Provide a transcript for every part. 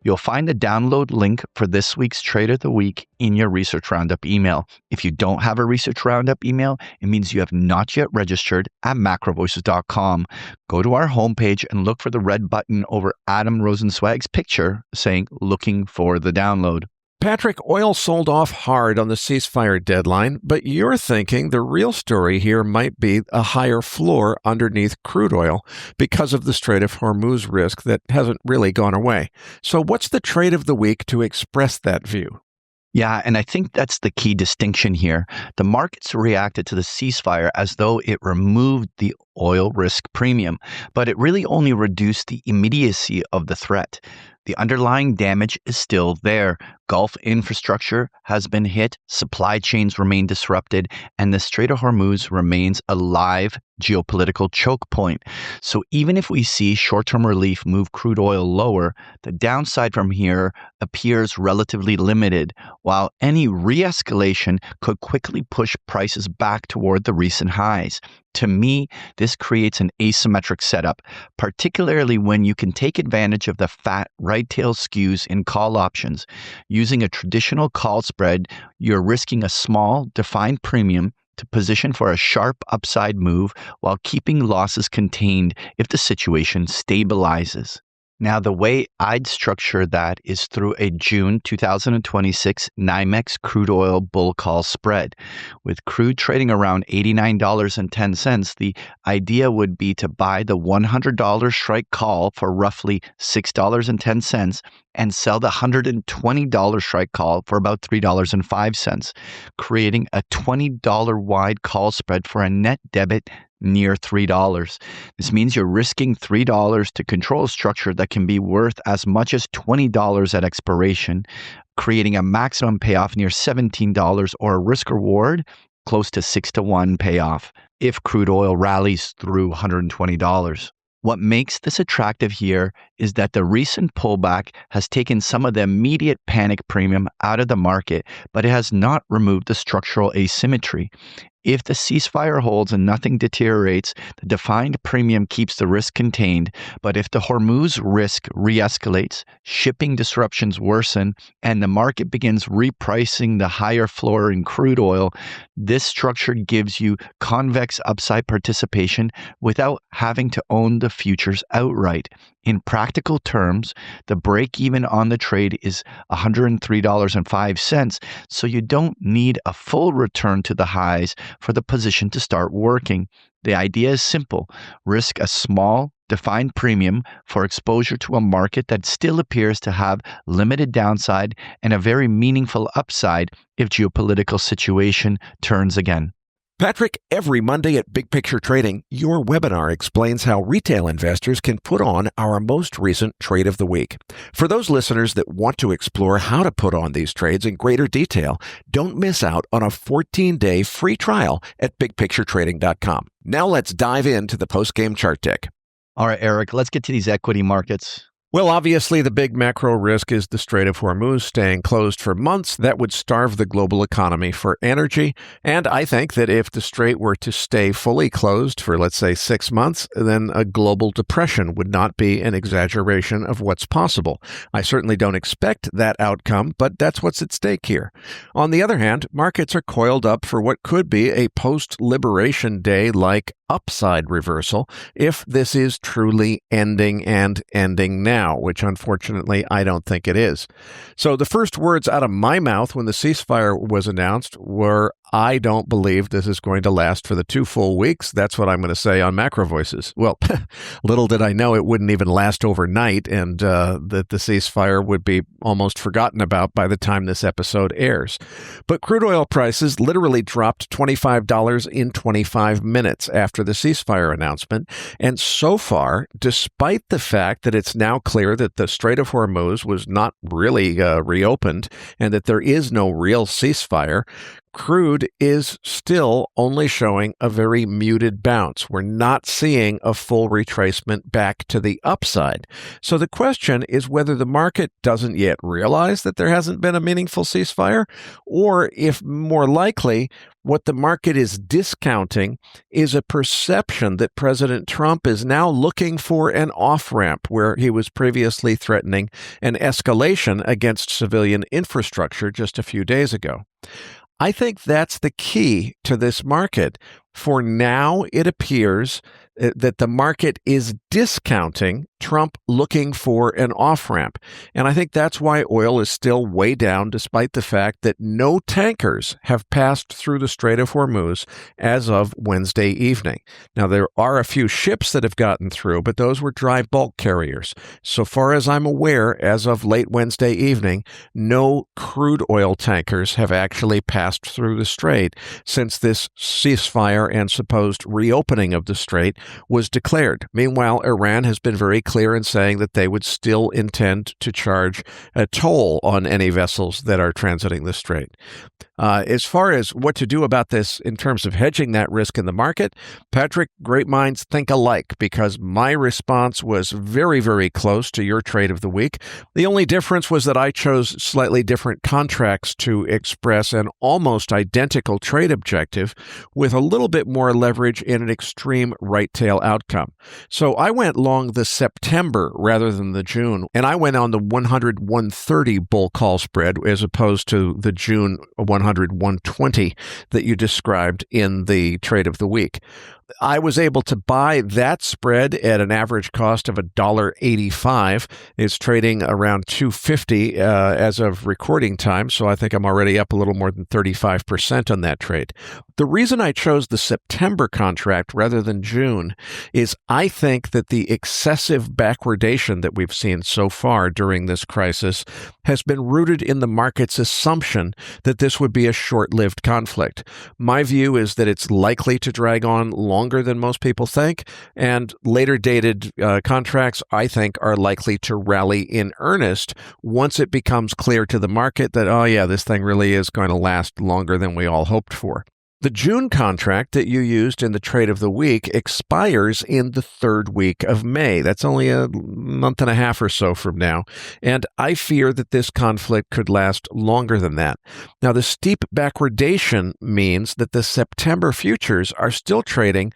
You'll find the download link for this week's Trade of the Week in your Research Roundup email. If you don't have a Research Roundup email, it means you have not yet registered at MacroVoices.com. Go to our homepage and look for the red button over Adam Rosenswag's picture saying looking for the download. Patrick, oil sold off hard on the ceasefire deadline, but you're thinking the real story here might be a higher floor underneath crude oil because of the Strait of Hormuz risk that hasn't really gone away. So what's the trade of the week to express that view? Yeah, and I think that's the key distinction here. The markets reacted to the ceasefire as though it removed the oil risk premium, but it really only reduced the immediacy of the threat. The underlying damage is still there. Gulf infrastructure has been hit, supply chains remain disrupted, and the Strait of Hormuz remains a live geopolitical choke point. So even if we see short-term relief move crude oil lower, the downside from here appears relatively limited, while any re-escalation could quickly push prices back toward the recent highs. To me, this creates an asymmetric setup, particularly when you can take advantage of the fat right tail skews in call options. Using a traditional call spread, you're risking a small, defined premium to position for a sharp upside move while keeping losses contained if the situation stabilizes. Now, the way I'd structure that is through a June 2026 NYMEX crude oil bull call spread. With crude trading around $89.10, the idea would be to buy the $100 strike call for roughly $6.10 and sell the $120 strike call for about $3.05, creating a $20 wide call spread for a net debit near $3. This means you're risking $3 to control a structure that can be worth as much as $20 at expiration, creating a maximum payoff near $17 or a risk reward close to 6-to-1 payoff if crude oil rallies through $120. What makes this attractive here is that the recent pullback has taken some of the immediate panic premium out of the market, but it has not removed the structural asymmetry. If the ceasefire holds and nothing deteriorates, the defined premium keeps the risk contained. But if the Hormuz risk re-escalates, shipping disruptions worsen, and the market begins repricing the higher floor in crude oil, this structure gives you convex upside participation without having to own the futures outright. In practical terms, the break even on the trade is $103.05, so you don't need a full return to the highs for the position to start working. The idea is simple. Risk a small, defined premium for exposure to a market that still appears to have limited downside and a very meaningful upside if geopolitical situation turns again. Patrick, every Monday at Big Picture Trading, your webinar explains how retail investors can put on our most recent trade of the week. For those listeners that want to explore how to put on these trades in greater detail, don't miss out on a 14-day free trial at bigpicturetrading.com. Now let's dive into the post-game chart deck. All right, Eric, let's get to these equity markets. Well, obviously, the big macro risk is the Strait of Hormuz staying closed for months. That would starve the global economy for energy. And I think that if the Strait were to stay fully closed for, let's say, 6 months, then a global depression would not be an exaggeration of what's possible. I certainly don't expect that outcome, but that's what's at stake here. On the other hand, markets are coiled up for what could be a post-Liberation Day-like upside reversal if this is truly ending and ending now, which unfortunately I don't think it is. So the first words out of my mouth when the ceasefire was announced were, I don't believe this is going to last for the 2 full weeks. That's what I'm going to say on MacroVoices. Well, little did I know it wouldn't even last overnight and that the ceasefire would be almost forgotten about by the time this episode airs. But crude oil prices literally dropped $25 in 25 minutes after the ceasefire announcement. And so far, despite the fact that it's now clear that the Strait of Hormuz was not really reopened and that there is no real ceasefire, crude is still only showing a very muted bounce. We're not seeing a full retracement back to the upside. So the question is whether the market doesn't yet realize that there hasn't been a meaningful ceasefire, or if more likely what the market is discounting is a perception that President Trump is now looking for an off-ramp where he was previously threatening an escalation against civilian infrastructure just a few days ago. I think that's the key to this market. For now, it appears that the market is discounting Trump looking for an off-ramp. And I think that's why oil is still way down, despite the fact that no tankers have passed through the Strait of Hormuz as of Wednesday evening. Now, there are a few ships that have gotten through, but those were dry bulk carriers. So far as I'm aware, as of late Wednesday evening, no crude oil tankers have actually passed through the strait since this ceasefire and supposed reopening of the strait was declared. Meanwhile, Iran has been very clear in saying that they would still intend to charge a toll on any vessels that are transiting the strait. As far as what to do about this in terms of hedging that risk in the market, Patrick, great minds think alike, because my response was very, very close to your trade of the week. The only difference was that I chose slightly different contracts to express an almost identical trade objective with a little bit more leverage in an extreme right tail outcome. So I went long the September rather than the June, and I went on the 100-130 bull call spread as opposed to the June 100-120 that you described in the trade of the week. I was able to buy that spread at an average cost of $1.85. It's trading around $2.50 as of recording time, so I think I'm already up a little more than 35% on that trade. The reason I chose the September contract rather than June is I think that the excessive backwardation that we've seen so far during this crisis has been rooted in the market's assumption that this would be a short-lived conflict. My view is that it's likely to drag on longer than most people think, and later dated contracts, I think, are likely to rally in earnest once it becomes clear to the market that, oh yeah, this thing really is going to last longer than we all hoped for. The June contract that you used in the trade of the week expires in the third week of May. That's only a month and a half or so from now. And I fear that this conflict could last longer than that. Now, the steep backwardation means that the September futures are still trading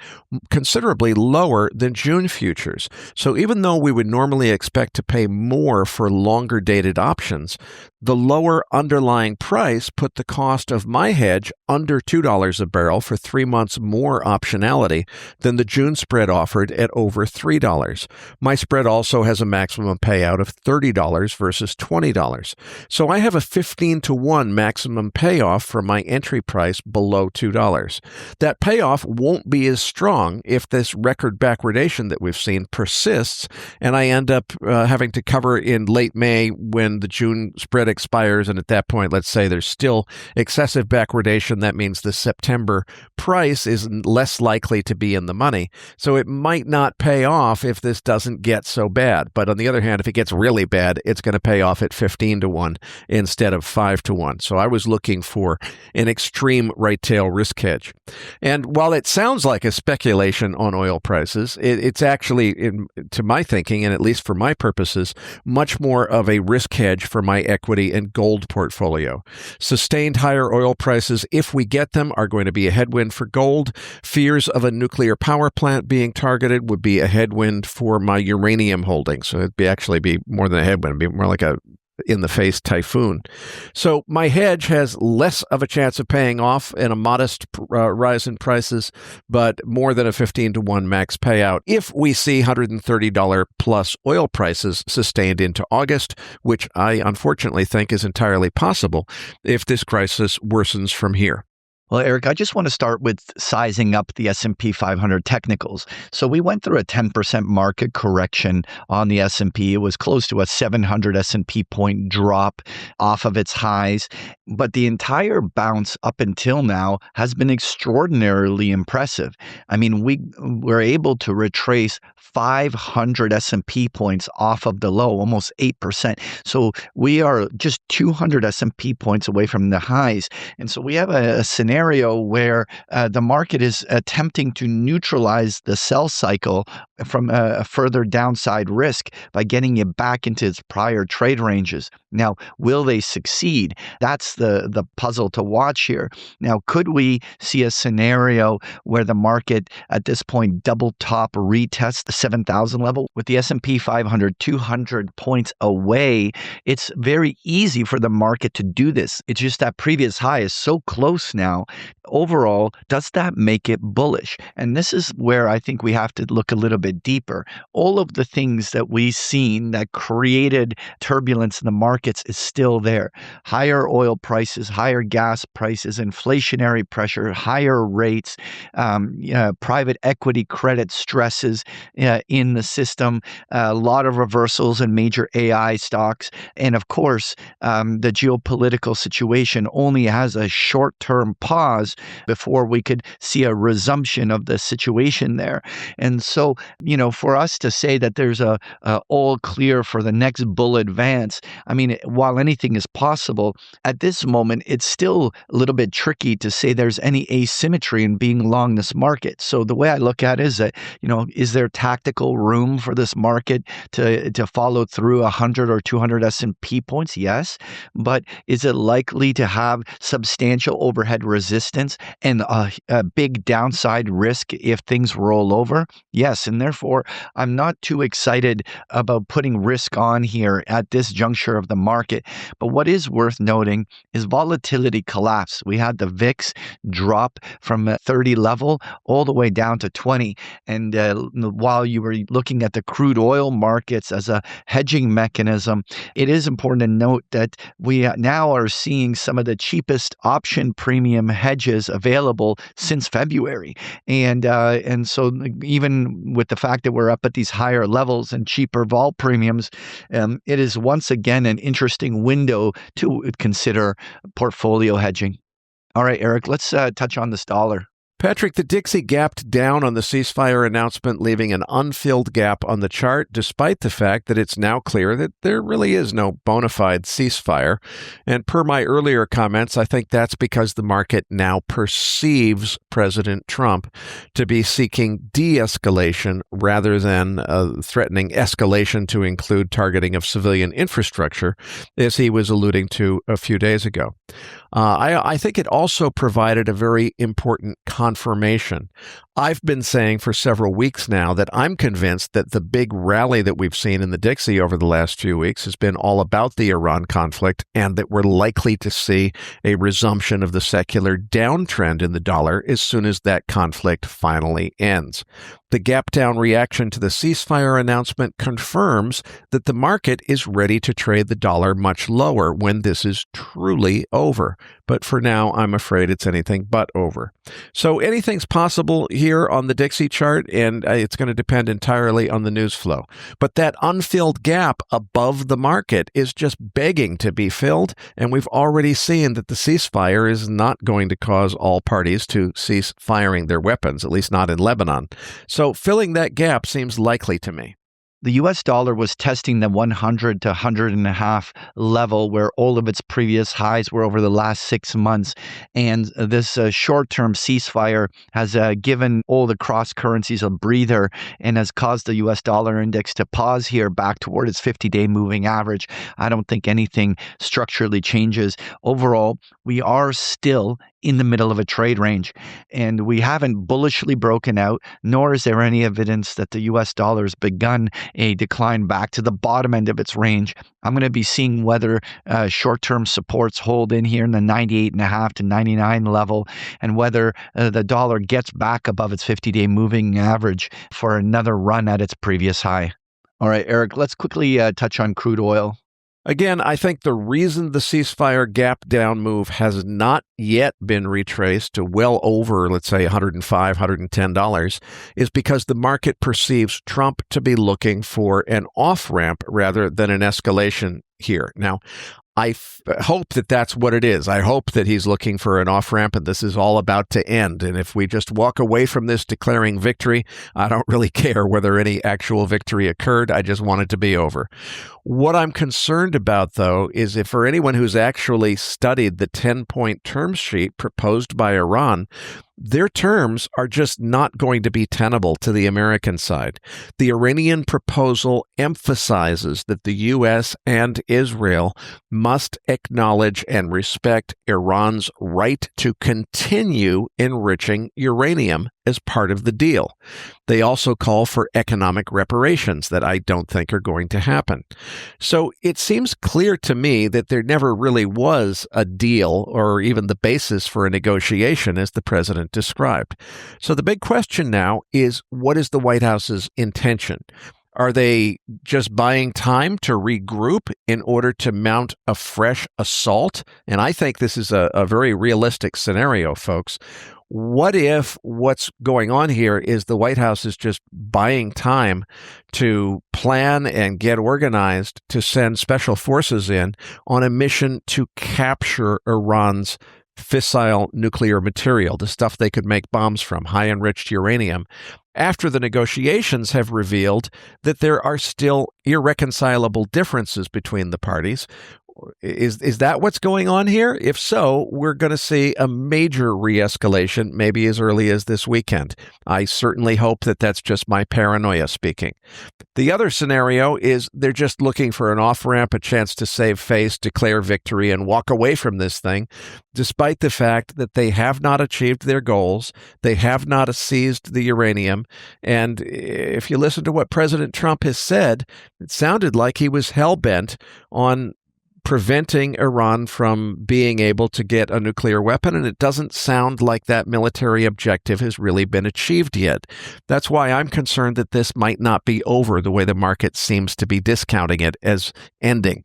considerably lower than June futures. So even though we would normally expect to pay more for longer dated options, the lower underlying price put the cost of my hedge under $2 a barrel for 3 months more optionality than the June spread offered at over $3. My spread also has a maximum payout of $30 versus $20. So I have a 15-to-1 maximum payoff for my entry price below $2. That payoff won't be as strong if this record backwardation that we've seen persists, and I end up having to cover in late May when the June spread expires, and at that point, let's say there's still excessive backwardation. That means the September price is less likely to be in the money. So it might not pay off if this doesn't get so bad. But on the other hand, if it gets really bad, it's going to pay off at 15-to-1 instead of 5-to-1. So I was looking for an extreme right tail risk hedge. And while it sounds like a speculation on oil prices, it's actually, to my thinking, and at least for my purposes, much more of a risk hedge for my equity and gold portfolio. Sustained higher oil prices, if we get them, are going to be a headwind for gold. Fears of a nuclear power plant being targeted would be a headwind for my uranium holdings. So it'd actually be more than a headwind, it'd be more like a in-the-face typhoon. So my hedge has less of a chance of paying off and a modest rise in prices, but more than a 15-to-1 max payout if we see $130 plus oil prices sustained into August, which I unfortunately think is entirely possible if this crisis worsens from here. Well, Eric, I just want to start with sizing up the S&P 500 technicals. So we went through a 10% market correction on the S&P. It was close to a 700 S&P point drop off of its highs, but the entire bounce up until now has been extraordinarily impressive. I mean, we were able to retrace 500 S&P points off of the low, almost 8%. So we are just 200 S&P points away from the highs. And so we have a scenario where the market is attempting to neutralize the sell cycle from a further downside risk by getting it back into its prior trade ranges. Now, will they succeed? That's the puzzle to watch here. Now, could we see a scenario where the market at this point double top retest the 7,000 level with the S&P 500 200 points away? It's very easy for the market to do this. It's just that previous high is so close now. Overall, does that make it bullish? And this is where I think we have to look a little bit deeper. All of the things that we've seen that created turbulence in the markets is still there. Higher oil prices, higher gas prices, inflationary pressure, higher rates, private equity credit stresses in the system, a lot of reversals in major AI stocks. And of course, the geopolitical situation only has a short-term pause before we could see a resumption of the situation there. And so, for us to say that there's a all clear for the next bull advance, I mean, while anything is possible, at this moment, it's still a little bit tricky to say there's any asymmetry in being long this market. So the way I look at it is that, is there tactical room for this market to follow through 100 or 200 S&P points? Yes. But is it likely to have substantial overhead resistance and a big downside risk if things roll over? Yes. And therefore, I'm not too excited about putting risk on here at this juncture of the market. But what is worth noting is volatility collapse. We had the VIX drop from a 30 level all the way down to 20. And while you were looking at the crude oil markets as a hedging mechanism, it is important to note that we now are seeing some of the cheapest option premium hedges available since February. And so even with the fact that we're up at these higher levels and cheaper vol premiums, it is once again an interesting window to consider portfolio hedging. All right, Eric, let's touch on this dollar. Patrick, the Dixie gapped down on the ceasefire announcement, leaving an unfilled gap on the chart, despite the fact that it's now clear that there really is no bona fide ceasefire. And per my earlier comments, I think that's because the market now perceives President Trump to be seeking de-escalation rather than threatening escalation to include targeting of civilian infrastructure, as he was alluding to a few days ago. I think it also provided a very important confirmation. I've been saying for several weeks now that I'm convinced that the big rally that we've seen in the Dixie over the last few weeks has been all about the Iran conflict, and that we're likely to see a resumption of the secular downtrend in the dollar as soon as that conflict finally ends. The gap-down reaction to the ceasefire announcement confirms that the market is ready to trade the dollar much lower when this is truly over. But for now, I'm afraid it's anything but over. So anything's possible here on the Dixie chart, and it's going to depend entirely on the news flow. But that unfilled gap above the market is just begging to be filled, and we've already seen that the ceasefire is not going to cause all parties to cease firing their weapons, at least not in Lebanon. So filling that gap seems likely to me. The US dollar was testing the 100 to 100.5 level where all of its previous highs were over the last 6 months. And this short-term ceasefire has given all the cross currencies a breather and has caused the US dollar index to pause here back toward its 50-day moving average. I don't think anything structurally changes. Overall, we are still in the middle of a trade range, and we haven't bullishly broken out, nor is there any evidence that the US dollar has begun a decline back to the bottom end of its range. I'm going to be seeing whether short-term supports hold in here in the 98.5 to 99 level, and whether the dollar gets back above its 50-day moving average for another run at its previous high. All right, Eric, let's quickly touch on crude oil. Again, I think the reason the ceasefire gap down move has not yet been retraced to well over, let's say, $105, $110 is because the market perceives Trump to be looking for an off-ramp rather than an escalation here. Now, I hope that that's what it is. I hope that he's looking for an off-ramp and this is all about to end. And if we just walk away from this declaring victory, I don't really care whether any actual victory occurred. I just want it to be over. What I'm concerned about, though, is if for anyone who's actually studied the 10-point term sheet proposed by Iran, their terms are just not going to be tenable to the American side. The Iranian proposal emphasizes that the U.S. and Israel must acknowledge and respect Iran's right to continue enriching uranium as part of the deal. They also call for economic reparations that I don't think are going to happen. So it seems clear to me that there never really was a deal or even the basis for a negotiation as the president described. So the big question now is, what is the White House's intention? Are they just buying time to regroup in order to mount a fresh assault? And I think this is a very realistic scenario, folks. What if what's going on here is the White House is just buying time to plan and get organized to send special forces in on a mission to capture Iran's fissile nuclear material, the stuff they could make bombs from, high enriched uranium, after the negotiations have revealed that there are still irreconcilable differences between the parties? Is that what's going on here? If so, we're going to see a major re-escalation, maybe as early as this weekend. I certainly hope that that's just my paranoia speaking. The other scenario is they're just looking for an off-ramp, a chance to save face, declare victory, and walk away from this thing, despite the fact that they have not achieved their goals, they have not seized the uranium, and if you listen to what President Trump has said, it sounded like he was hell-bent on preventing Iran from being able to get a nuclear weapon, and it doesn't sound like that military objective has really been achieved yet. That's why I'm concerned that this might not be over the way the market seems to be discounting it as ending.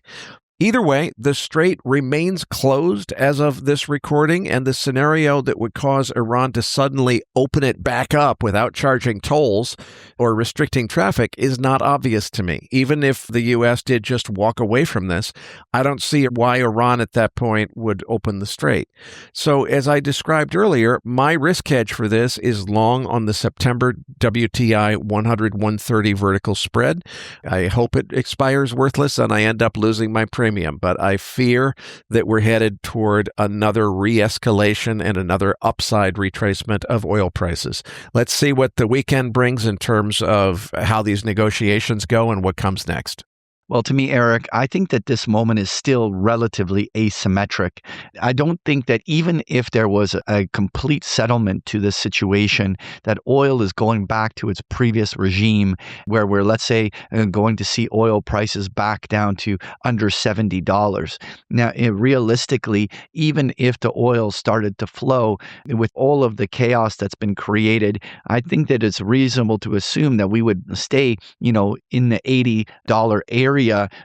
Either way, the strait remains closed as of this recording, and the scenario that would cause Iran to suddenly open it back up without charging tolls or restricting traffic is not obvious to me. Even if the U.S. did just walk away from this, I don't see why Iran at that point would open the strait. So as I described earlier, my risk hedge for this is long on the September WTI 100-130 vertical spread. I hope it expires worthless and I end up losing my premium, but I fear that we're headed toward another re-escalation and another upside retracement of oil prices. Let's see what the weekend brings in terms of how these negotiations go and what comes next. Well, to me, Eric, I think that this moment is still relatively asymmetric. I don't think that even if there was a complete settlement to this situation, that oil is going back to its previous regime where we're, let's say, going to see oil prices back down to under $70. Now, realistically, even if the oil started to flow with all of the chaos that's been created, I think that it's reasonable to assume that we would stay, in the $80 area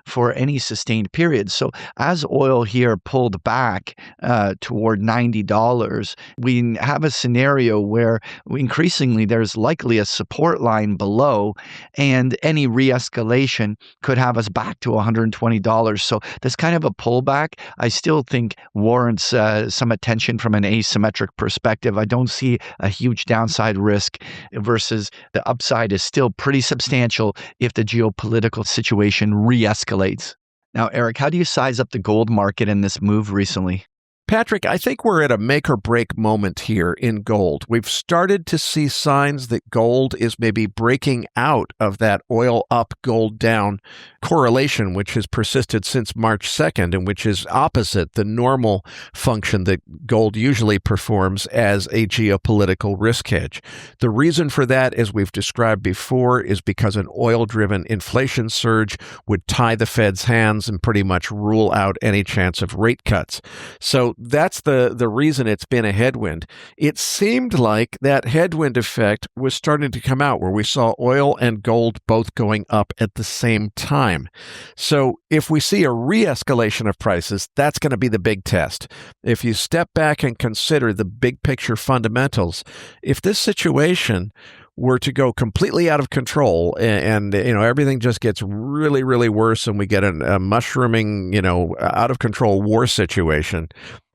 for any sustained period. So as oil here pulled back toward $90, we have a scenario where increasingly there's likely a support line below, and any re-escalation could have us back to $120. So this kind of a pullback, I still think warrants some attention from an asymmetric perspective. I don't see a huge downside risk versus the upside is still pretty substantial if the geopolitical situation re-escalates. Now, Eric, how do you size up the gold market in this move recently? Patrick, I think we're at a make or break moment here in gold. We've started to see signs that gold is maybe breaking out of that oil up, gold down correlation, which has persisted since March 2nd, and which is opposite the normal function that gold usually performs as a geopolitical risk hedge. The reason for that, as we've described before, is because an oil-driven inflation surge would tie the Fed's hands and pretty much rule out any chance of rate cuts. So that's the reason it's been a headwind. It seemed like that headwind effect was starting to come out, where we saw oil and gold both going up at the same time. So if we see a re-escalation of prices, that's going to be the big test. If you step back and consider the big picture fundamentals, if this situation were to go completely out of control and everything just gets really, really worse and we get a mushrooming, out of control war situation,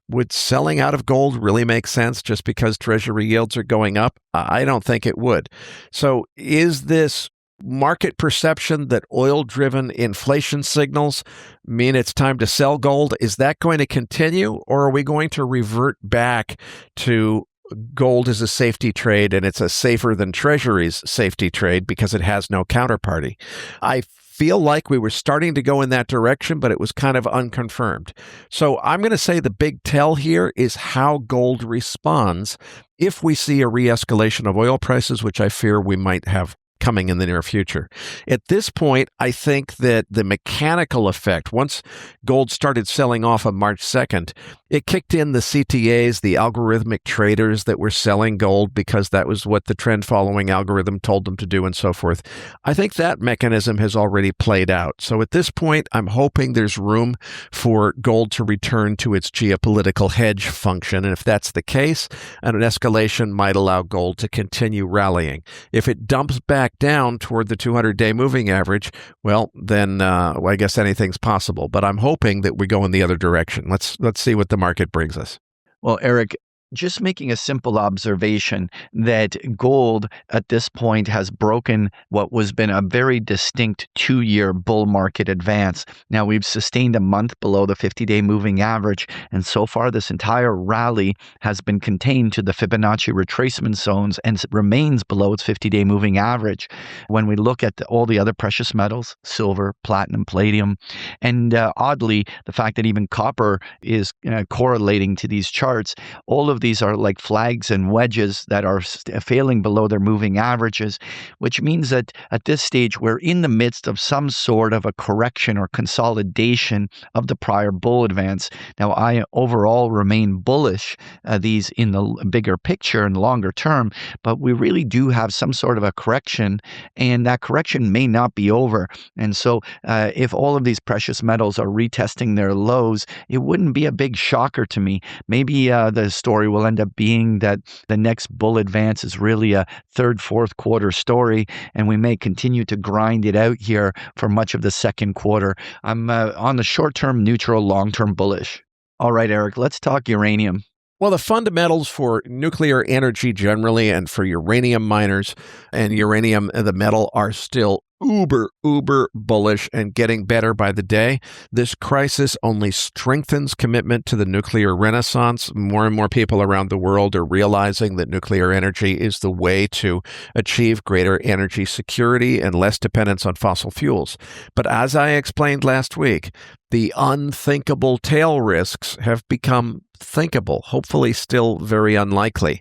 would selling out of gold really make sense just because treasury yields are going up? I don't think it would. So is this market perception that oil-driven inflation signals mean it's time to sell gold? Is that going to continue, or are we going to revert back to gold is a safety trade and it's a safer than treasuries safety trade because it has no counterparty? I feel like we were starting to go in that direction, but it was kind of unconfirmed. So I'm going to say the big tell here is how gold responds if we see a re-escalation of oil prices, which I fear we might have coming in the near future. At this point, I think that the mechanical effect, once gold started selling off on March 2nd, it kicked in the CTAs, the algorithmic traders that were selling gold because that was what the trend following algorithm told them to do and so forth. I think that mechanism has already played out. So at this point, I'm hoping there's room for gold to return to its geopolitical hedge function. And if that's the case, an escalation might allow gold to continue rallying. If it dumps back down toward the 200-day moving average, well, then I guess anything's possible. But I'm hoping that we go in the other direction. Let's see what the market brings us. Well, Eric, just making a simple observation that gold at this point has broken what was been a very distinct 2-year bull market advance. Now we've sustained a month below the 50-day moving average, and so far this entire rally has been contained to the Fibonacci retracement zones and remains below its 50-day moving average. When we look at all the other precious metals, silver, platinum, palladium, and oddly, the fact that even copper is correlating to these charts, all of these are like flags and wedges that are failing below their moving averages, which means that at this stage, we're in the midst of some sort of a correction or consolidation of the prior bull advance. Now, I overall remain bullish these in the bigger picture and longer term, but we really do have some sort of a correction, and that correction may not be over. And so if all of these precious metals are retesting their lows, it wouldn't be a big shocker to me. Maybe the story will end up being that the next bull advance is really a third, fourth quarter story, and we may continue to grind it out here for much of the second quarter. I'm on the short-term neutral, long-term bullish. All right, Eric, let's talk uranium. Well, the fundamentals for nuclear energy generally and for uranium miners and uranium, the metal, are still uber bullish and getting better by the day. This crisis only strengthens commitment to the nuclear renaissance. More and more people around the world are realizing that nuclear energy is the way to achieve greater energy security and less dependence on fossil fuels. But as I explained last week, the unthinkable tail risks have become thinkable, hopefully still very unlikely.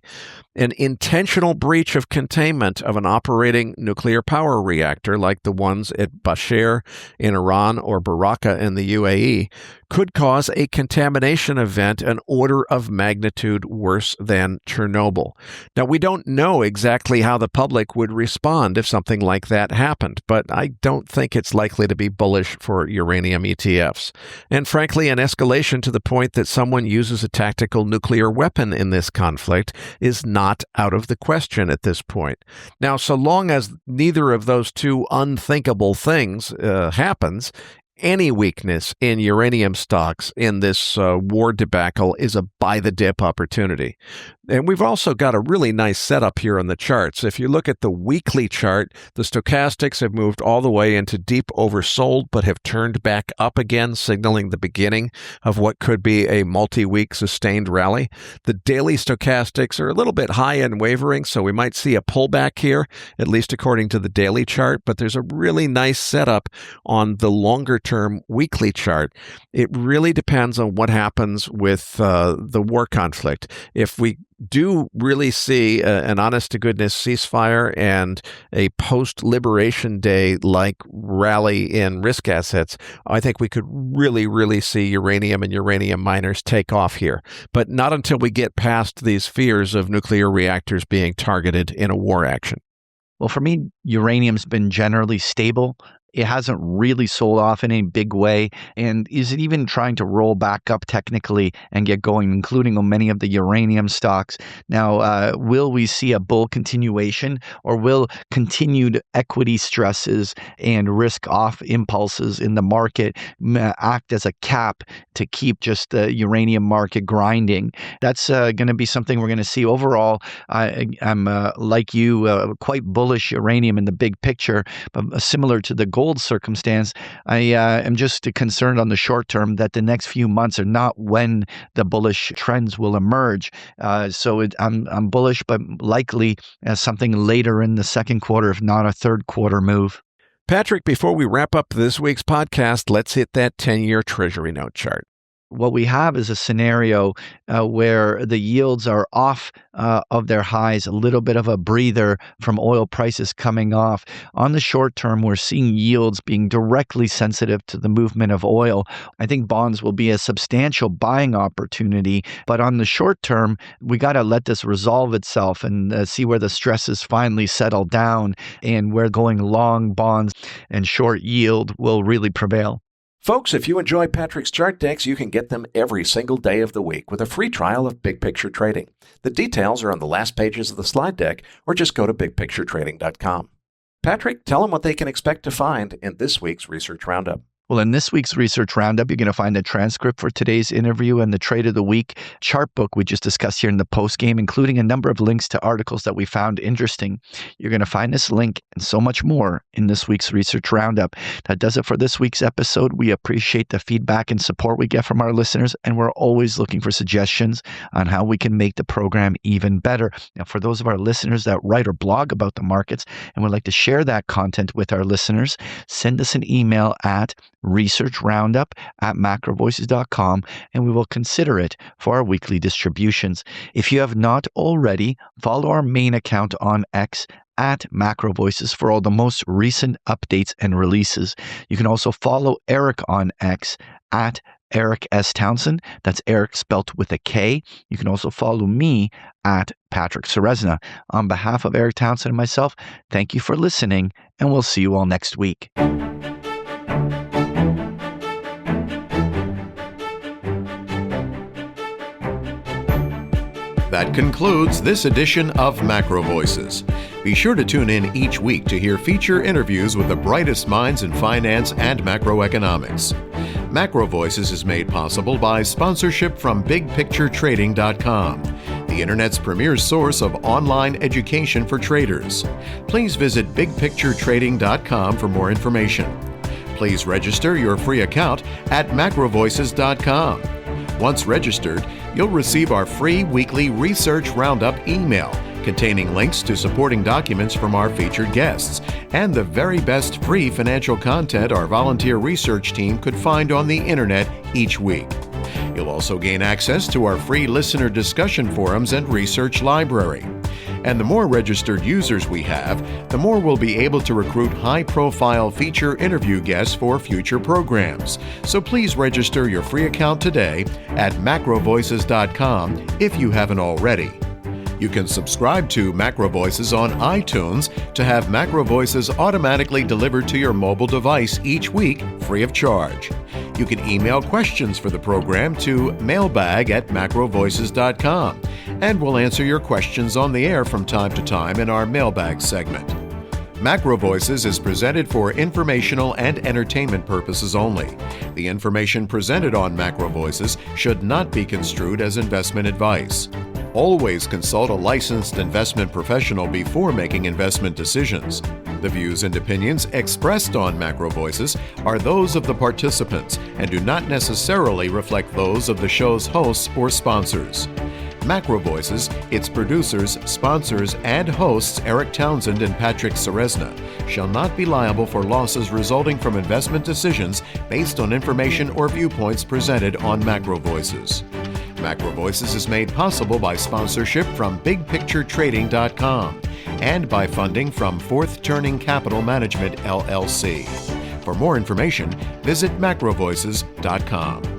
An intentional breach of containment of an operating nuclear power reactor like the ones at Bushehr in Iran or Baraka in the UAE could cause a contamination event an order of magnitude worse than Chernobyl. Now, we don't know exactly how the public would respond if something like that happened, but I don't think it's likely to be bullish for uranium ETFs. And frankly, an escalation to the point that someone uses a tactical nuclear weapon in this conflict is not out of the question at this point. Now, so long as neither of those two unthinkable things happens, any weakness in uranium stocks in this war debacle is a buy-the-dip opportunity. And we've also got a really nice setup here on the charts. If you look at the weekly chart, the stochastics have moved all the way into deep oversold, but have turned back up again, signaling the beginning of what could be a multi-week sustained rally. The daily stochastics are a little bit high and wavering, so we might see a pullback here, at least according to the daily chart, but there's a really nice setup on the longer short-term weekly chart, it really depends on what happens with the war conflict. If we do really see an honest-to-goodness ceasefire and a post-Liberation Day-like rally in risk assets, I think we could really, really see uranium and uranium miners take off here. But not until we get past these fears of nuclear reactors being targeted in a war action. Well, for me, uranium's been generally stable. It hasn't really sold off in any big way, and is it even trying to roll back up technically and get going, including on many of the uranium stocks. Now, will we see a bull continuation, or will continued equity stresses and risk-off impulses in the market act as a cap to keep just the uranium market grinding? That's going to be something we're going to see. Overall, I'm like you, quite bullish uranium in the big picture, but similar to the gold circumstance, I am just concerned on the short term that the next few months are not when the bullish trends will emerge. I'm bullish, but likely as something later in the second quarter, if not a third quarter move. Patrick, before we wrap up this week's podcast, let's hit that 10-year Treasury note chart. What we have is a scenario where the yields are off of their highs, a little bit of a breather from oil prices coming off. On the short term, we're seeing yields being directly sensitive to the movement of oil. I think bonds will be a substantial buying opportunity, but on the short term, we got to let this resolve itself and see where the stresses finally settle down and where going long bonds and short yield will really prevail. Folks, if you enjoy Patrick's chart decks, you can get them every single day of the week with a free trial of Big Picture Trading. The details are on the last pages of the slide deck, or just go to bigpicturetrading.com. Patrick, tell them what they can expect to find in this week's Research Roundup. Well, in this week's Research Roundup, you're going to find a transcript for today's interview and the Trade of the Week chart book we just discussed here in the postgame, including a number of links to articles that we found interesting. You're going to find this link and so much more in this week's Research Roundup. That does it for this week's episode. We appreciate the feedback and support we get from our listeners, and we're always looking for suggestions on how we can make the program even better. Now, for those of our listeners that write or blog about the markets and would like to share that content with our listeners, send us an email at researchroundup@macrovoices.com, and we will consider it for our weekly distributions. If you have not already, follow our main account on X at MacroVoices for all the most recent updates and releases. You can also follow Eric on X at Eric S. Townsend. That's Eric spelt with a K. You can also follow me at Patrick Serezna. On behalf of Eric Townsend and myself, thank you for listening, and we'll see you all next week. That concludes this edition of MacroVoices. Be sure to tune in each week to hear feature interviews with the brightest minds in finance and macroeconomics. MacroVoices is made possible by sponsorship from BigPictureTrading.com, the Internet's premier source of online education for traders. Please visit BigPictureTrading.com for more information. Please register your free account at MacroVoices.com. Once registered, you'll receive our free weekly Research Roundup email containing links to supporting documents from our featured guests and the very best free financial content our volunteer research team could find on the internet each week. You'll also gain access to our free listener discussion forums and research library. And the more registered users we have, the more we'll be able to recruit high-profile feature interview guests for future programs. So please register your free account today at macrovoices.com if you haven't already. You can subscribe to MacroVoices on iTunes to have MacroVoices automatically delivered to your mobile device each week free of charge. You can email questions for the program to mailbag@macrovoices.com, and we'll answer your questions on the air from time to time in our mailbag segment. MacroVoices is presented for informational and entertainment purposes only. The information presented on MacroVoices should not be construed as investment advice. Always consult a licensed investment professional before making investment decisions. The views and opinions expressed on MacroVoices are those of the participants and do not necessarily reflect those of the show's hosts or sponsors. MacroVoices, its producers, sponsors, and hosts Eric Townsend and Patrick Seresna shall not be liable for losses resulting from investment decisions based on information or viewpoints presented on MacroVoices. MacroVoices is made possible by sponsorship from BigPictureTrading.com and by funding from Fourth Turning Capital Management, LLC. For more information, visit MacroVoices.com.